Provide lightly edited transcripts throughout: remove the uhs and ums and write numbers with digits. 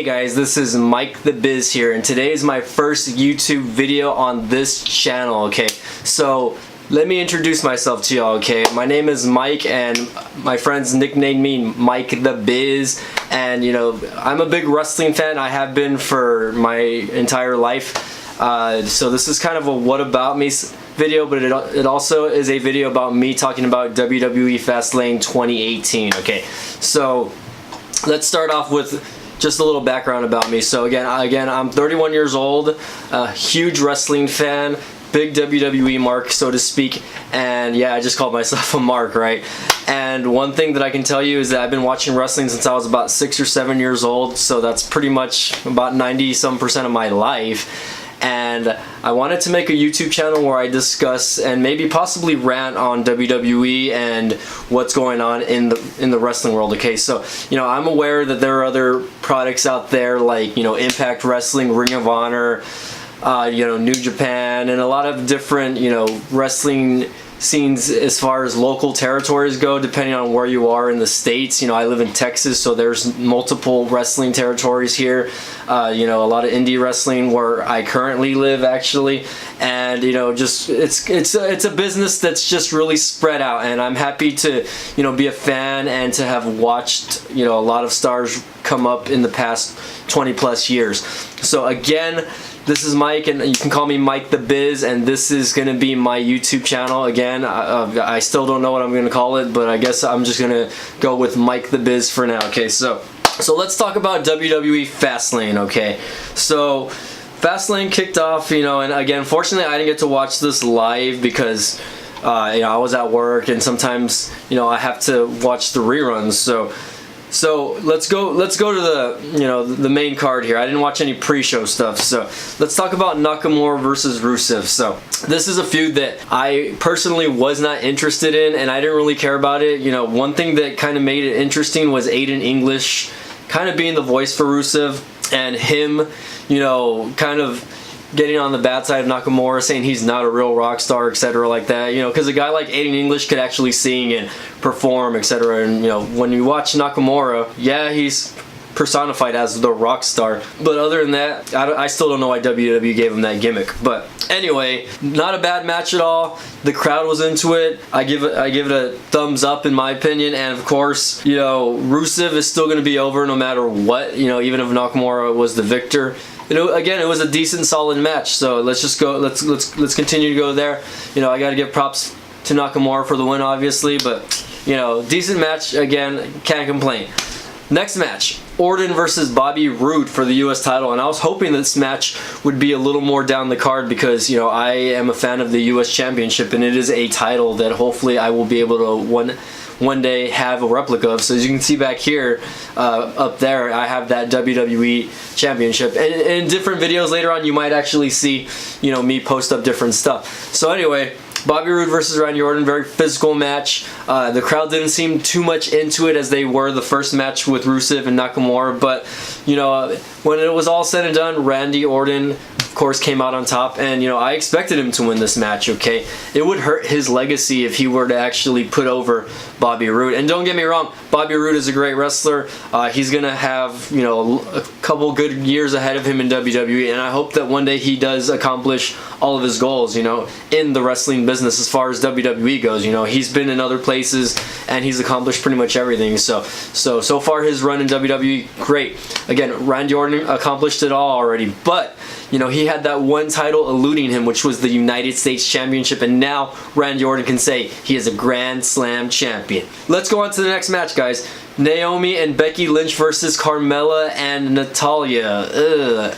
Hey guys, this is Mike the Biz here, and today is my first YouTube video on this channel, okay? So, let me introduce myself to y'all, okay? My name is Mike, and my friends nicknamed me Mike the Biz, and you know, I'm a big wrestling fan. I have been for my entire life. So this is kind of a what about me video, but it also is a video about me talking about WWE Fastlane 2018, okay? So, let's start off with just a little background about me. So again, I'm 31 years old, a huge wrestling fan, big WWE mark, so to speak, and yeah, I just called myself a mark, right? And one thing that I can tell you is that I've been watching wrestling since I was about 6 or 7 years old, so that's pretty much about 90-some% of my life. And I wanted to make a YouTube channel where I discuss and maybe possibly rant on WWE and what's going on in the wrestling world. Okay, so you know, I'm aware that there are other products out there like, you know, Impact Wrestling, Ring of Honor, you know, New Japan, and a lot of different, you know, wrestling scenes as far as local territories go, depending on where you are in the States. You know, I live in Texas, so there's multiple wrestling territories here. You know, a lot of indie wrestling where I currently live, actually, and you know, just it's a business that's just really spread out, and I'm happy to, you know, be a fan and to have watched, you know, a lot of stars come up in the past 20+ years. So again, this is Mike, and you can call me Mike the Biz, and this is going to be my YouTube channel. Again, I still don't know what I'm going to call it, but I guess I'm just going to go with Mike the Biz for now. Okay, so let's talk about WWE Fastlane, okay? So Fastlane kicked off, you know, and again, fortunately I didn't get to watch this live because you know, I was at work, and sometimes, you know, I have to watch the reruns. So let's go to the, you know, the main card here. I didn't watch any pre-show stuff, so let's talk about Nakamura versus Rusev. So this is a feud that I personally was not interested in, and I didn't really care about it. You know, one thing that kind of made it interesting was Aiden English kind of being the voice for Rusev, and him, you know, kind of getting on the bad side of Nakamura, saying he's not a real rock star, etc., like that. You know, because a guy like Aiden English could actually sing and perform, etc. And you know, when you watch Nakamura, yeah, he's personified as the rock star, but other than that, I still don't know why WWE gave him that gimmick. But anyway, not a bad match at all. The crowd was into it. I give it a thumbs up in my opinion, and of course, you know, Rusev is still going to be over no matter what. You know, even if Nakamura was the victor. You know, again, it was a decent, solid match. So let's just go. Let's continue to go there. You know, I got to give props to Nakamura for the win, obviously, but you know, decent match. Again, can't complain. Next match, Orton versus Bobby Roode for the U.S. title, and I was hoping this match would be a little more down the card because, you know, I am a fan of the U.S. Championship, and it is a title that hopefully I will be able to one day have a replica of. So as you can see back here, up there, I have that WWE Championship. And in different videos later on, you might actually see, you know, me post up different stuff. So anyway, Bobby Roode versus Randy Orton, very physical match. The crowd didn't seem too much into it as they were the first match with Rusev and Nakamura, but you know, when it was all said and done, Randy Orton, of course, came out on top, and you know, I expected him to win this match, okay? It would hurt his legacy if he were to actually put over Bobby Roode. And don't get me wrong, Bobby Roode is a great wrestler. He's gonna have, you know, a couple good years ahead of him in WWE, and I hope that one day he does accomplish all of his goals, you know, in the wrestling business as far as WWE goes. You know, he's been in other places and he's accomplished pretty much everything. So far his run in WWE, great. Again, Randy Orton accomplished it all already, but you know, he had that one title eluding him, which was the United States Championship, and now Randy Orton can say he is a Grand Slam champion. Let's go on to the next match, guys. Naomi and Becky Lynch versus Carmella and Natalya.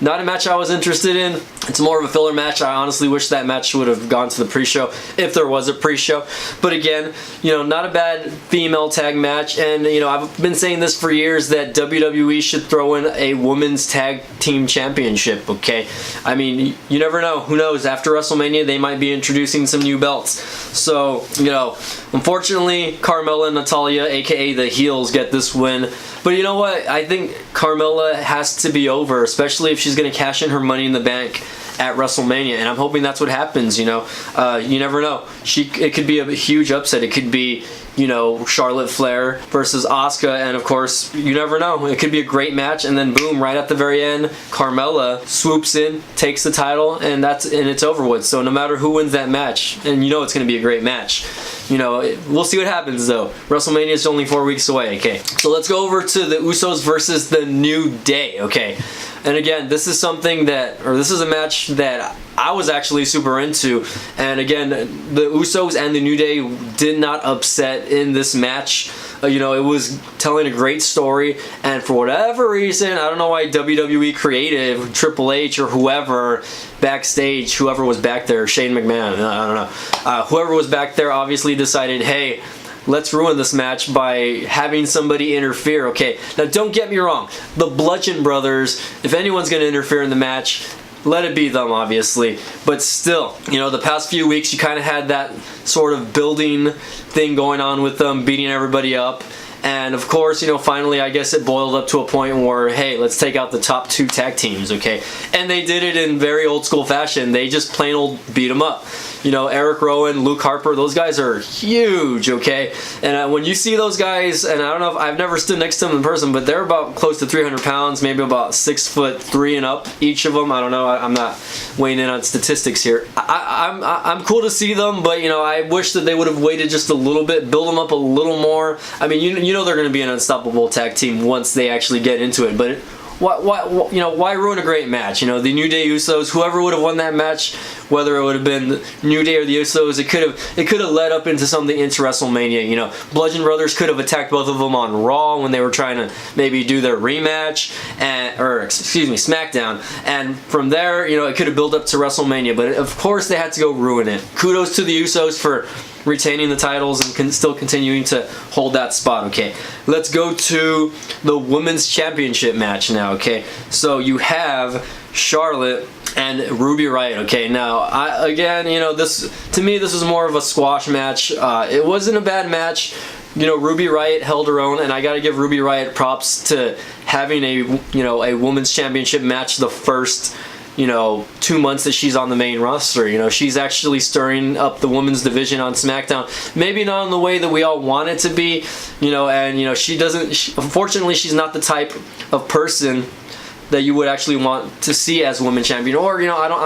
Not a match I was interested in. It's more of a filler match. I honestly wish that match would have gone to the pre-show, if there was a pre-show. But again, you know, not a bad female tag match. And, you know, I've been saying this for years that WWE should throw in a women's tag team championship, okay? I mean, you never know. Who knows? After WrestleMania, they might be introducing some new belts. So, you know, unfortunately, Carmella and Natalya, aka the heels, get this win. But you know what? I think Carmella has to be over, especially if she's going to cash in her Money in the Bank at WrestleMania, and I'm hoping that's what happens. You never know. It could be a huge upset. It could be, Charlotte Flair versus Asuka, and of course, you never know. It could be a great match, and then boom, right at the very end, Carmella swoops in, takes the title, and it's over with. So no matter who wins that match, and it's going to be a great match. We'll see what happens though. WrestleMania is only 4 weeks away. Okay, so let's go over to the Usos versus the New Day. Okay. And again, this is a match that I was actually super into. And again, the Usos and the New Day did not upset in this match. It was telling a great story, and for whatever reason, I don't know why WWE Creative, Triple H, or whoever backstage, whoever was back there, Shane McMahon, I don't know, whoever was back there obviously decided, hey, let's ruin this match by having somebody interfere. Okay, now don't get me wrong, the Bludgeon Brothers, if anyone's going to interfere in the match, let it be them, obviously. But still, the past few weeks you kind of had that sort of building thing going on with them, beating everybody up. And of course, finally, I guess it boiled up to a point where, hey, let's take out the top 2 tag teams, okay? And they did it in very old school fashion. They just plain old beat them up. Eric Rowan, Luke Harper, those guys are huge, okay? And when you see those guys, and I don't know if I've never stood next to them in person, but they're about close to 300 pounds, maybe about 6'3" and up, each of them. I don't know. I'm not weighing in on statistics here. I'm cool to see them, but I wish that they would have waited just a little bit, build them up a little more. I mean, they're going to be an unstoppable tag team once they actually get into it, but why ruin a great match? The New Day Usos, whoever would have won that match, whether it would have been New Day or the Usos, it could have led up into something into WrestleMania. Bludgeon Brothers could have attacked both of them on Raw when they were trying to maybe do their rematch, SmackDown, and from there, it could have built up to WrestleMania. But of course, they had to go ruin it. Kudos to the Usos for retaining the titles and still continuing to hold that spot. Okay, let's go to the Women's Championship match now. Okay, so you have Charlotte and Ruby Riott. Okay, now this was more of a squash match. It wasn't a bad match. Ruby Riott held her own, and I gotta give Ruby Riott props to having a women's championship match the first 2 months that she's on the main roster. She's actually stirring up the women's division on SmackDown. Maybe not in the way that we all want it to be, and she doesn't, unfortunately, she's not the type of person that you would actually want to see as women's champion. Or,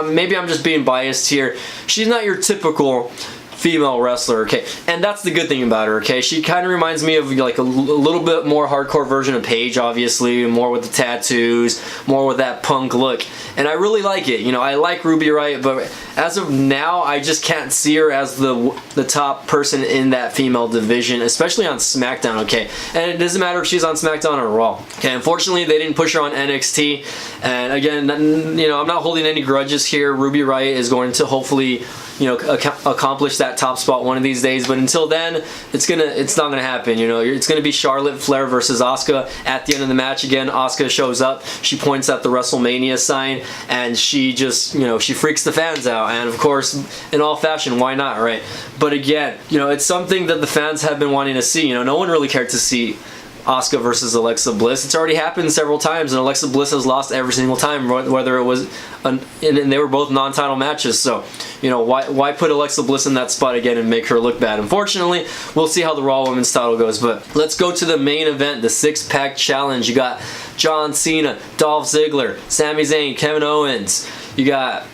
maybe I'm just being biased here. She's not your typical female wrestler, okay? And that's the good thing about her, okay? She kind of reminds me of like a little bit more hardcore version of Paige, obviously, more with the tattoos, more with that punk look. And I really like it. I like Ruby Riott, but as of now, I just can't see her as the top person in that female division, especially on SmackDown, okay? And it doesn't matter if she's on SmackDown or Raw. Okay, unfortunately, they didn't push her on NXT. And again, I'm not holding any grudges here. Ruby Riott is going to hopefully accomplish that top spot one of these days, but until then, it's not gonna happen. It's gonna be Charlotte Flair versus Asuka at the end of the match. Again, Asuka shows up, she points at the WrestleMania sign, and she just she freaks the fans out. And of course, in all fashion, why not, right? But again, it's something that the fans have been wanting to see. No one really cared to see Asuka versus Alexa Bliss. It's already happened several times, and Alexa Bliss has lost every single time, whether it was and they were both non-title matches. So why put Alexa Bliss in that spot again and make her look bad? Unfortunately, we'll see how the Raw Women's title goes. But let's go to the main event, the six-pack challenge. You got John Cena, Dolph Ziggler, Sami Zayn, Kevin Owens. You got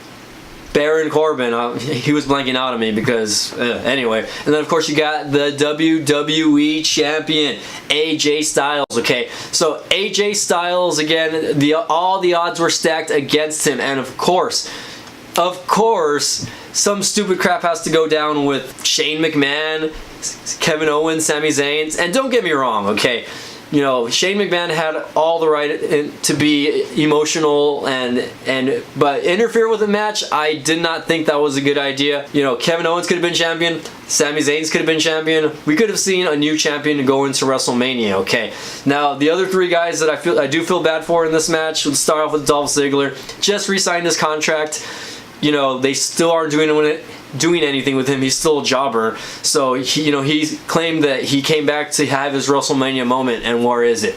Baron Corbin, he was blanking out on me because, anyway. And then, of course, you got the WWE Champion, AJ Styles, okay? So, AJ Styles, again, all the odds were stacked against him. And, of course, some stupid crap has to go down with Shane McMahon, Kevin Owens, Sami Zayn. And don't get me wrong, okay? Shane McMahon had all the right to be emotional but interfere with the match, I did not think that was a good idea. Kevin Owens could have been champion, Sami Zayn could have been champion. We could have seen a new champion go into WrestleMania, okay? Now, the other three guys that I do feel bad for in this match, let's start off with Dolph Ziggler. Just re-signed his contract. They still aren't doing anything with him. He's still a jobber. So he claimed that he came back to have his WrestleMania moment, and where is it?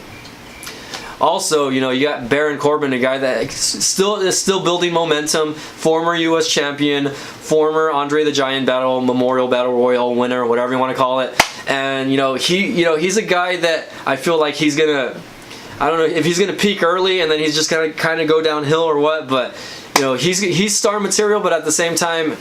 Also, you know, you got Baron Corbin, a guy that is still building momentum, former U.S. champion, former Andre the Giant Memorial Battle Royal winner, whatever you want to call it. And you know, he's a guy that I feel like he's gonna, I don't know if he's gonna peak early and then he's just gonna kind of go downhill or what, but you know, he's star material, but at the same time,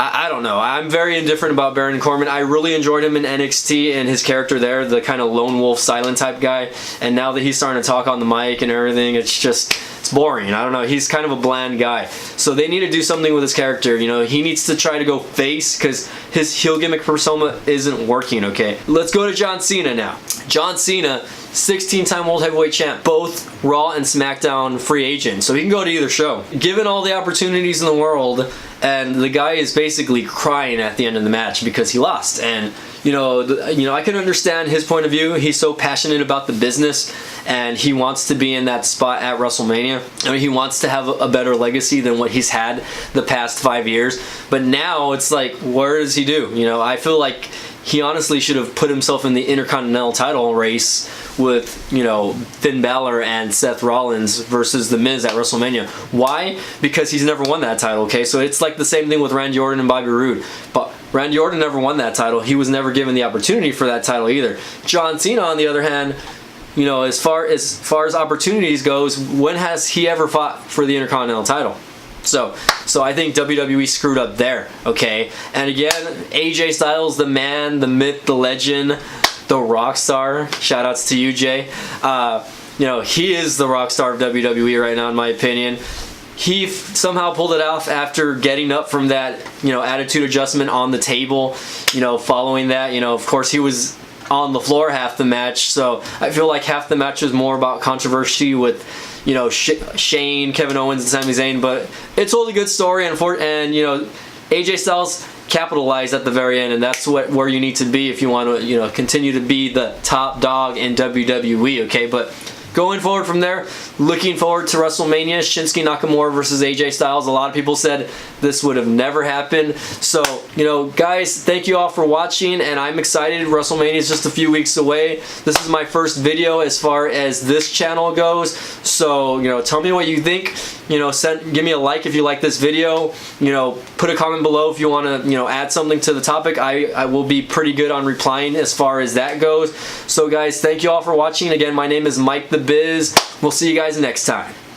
I don't know. I'm very indifferent about Baron Corbin. I really enjoyed him in NXT and his character there, the kind of lone wolf, silent type guy. And now that he's starting to talk on the mic and everything, it's boring. I don't know. He's kind of a bland guy. So they need to do something with his character. You know, he needs to try to go face because his heel gimmick persona isn't working, okay? Let's go to John Cena now. John Cena, 16-time World Heavyweight Champ, both Raw and SmackDown free agent, so he can go to either show. Given all the opportunities in the world, and the guy is basically crying at the end of the match because he lost. And you know, I can understand his point of view. He's so passionate about the business, and he wants to be in that spot at WrestleMania. I mean, he wants to have a better legacy than what he's had the past 5 years. But now it's like, where does he do? You know, I feel like he honestly should have put himself in the Intercontinental title race with, you know, Finn Balor and Seth Rollins versus The Miz at WrestleMania. Why? Because he's never won that title, okay? So it's like the same thing with Randy Orton and Bobby Roode. But Randy Orton never won that title. He was never given the opportunity for that title either. John Cena, on the other hand, you know, as far as opportunities goes, when has he ever fought for the Intercontinental title? So I think WWE screwed up there, okay? And again, AJ Styles, the man, the myth, the legend, the rock star. Shout outs to you, Jay. You know, he is the rock star of WWE right now, in my opinion. He somehow pulled it off after getting up from that, you know, attitude adjustment on the table. You know, following that, you know, of course he was on the floor half the match. So I feel like half the match was more about controversy with, you know, Shane, Kevin Owens, and Sami Zayn. But it told a good story, and you know, AJ Styles capitalized at the very end, and that's where you need to be if you want to, you know, continue to be the top dog in WWE, okay? But going forward from there, looking forward to WrestleMania, Shinsuke Nakamura versus AJ Styles. A lot of people said this would have never happened. So, you know, guys, thank you all for watching, and I'm excited. WrestleMania is just a few weeks away. This is my first video as far as this channel goes. So, you know, tell me what you think. You know, give me a like if you like this video. You know, put a comment below if you want to, you know, add something to the topic. I will be pretty good on replying as far as that goes. So, guys, thank you all for watching. Again, my name is Mike the Biz. We'll see you guys next time.